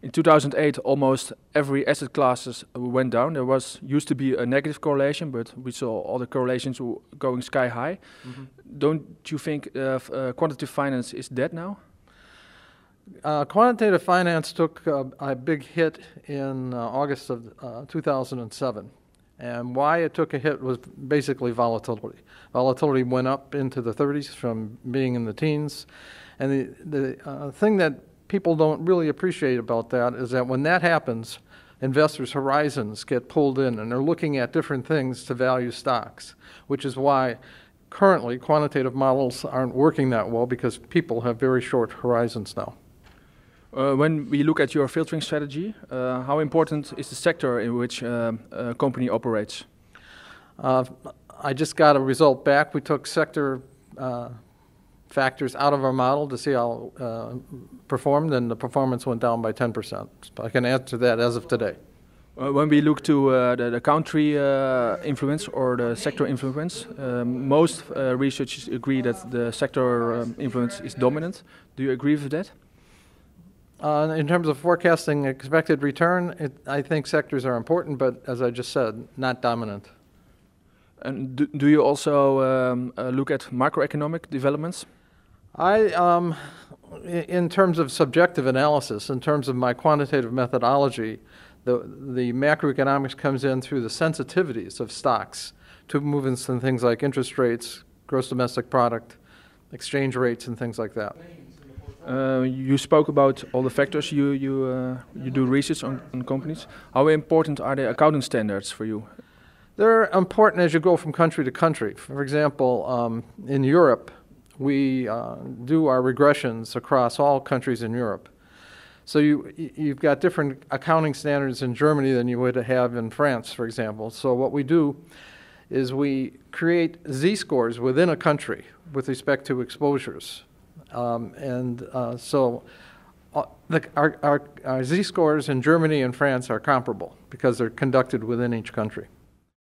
In 2008, almost every asset classes went down. There used to be a negative correlation, but we saw all the correlations going sky high. Mm-hmm. Don't you think quantitative finance is dead now? Quantitative finance took a big hit in August of 2007. And why it took a hit was basically volatility. Volatility went up into the 30s from being in the teens. And the thing that people don't really appreciate about that is that when that happens, investors' horizons get pulled in and they're looking at different things to value stocks, which is why currently quantitative models aren't working that well because people have very short horizons now. When we look at your filtering strategy, how important is the sector in which a company operates? I just got a result back. We took sector factors out of our model to see how performed, and the performance went down by 10%. I can answer that as of today. When we look to the country influence or the sector influence, most researchers agree that the sector influence is dominant. Do you agree with that? In terms of forecasting expected return, I think sectors are important, but as I just said, not dominant. And do you also look at macroeconomic developments? In terms of subjective analysis, in terms of my quantitative methodology, the macroeconomics comes in through the sensitivities of stocks to movements in things like interest rates, gross domestic product, exchange rates, and things like that. You spoke about all the factors you do research on companies. How important are the accounting standards for you? They're important as you go from country to country. For example, in Europe, we do our regressions across all countries in Europe. So you've got different accounting standards in Germany than you would have in France, for example. So what we do is we create z-scores within a country with respect to exposures. So our z-scores in Germany and France are comparable because they're conducted within each country.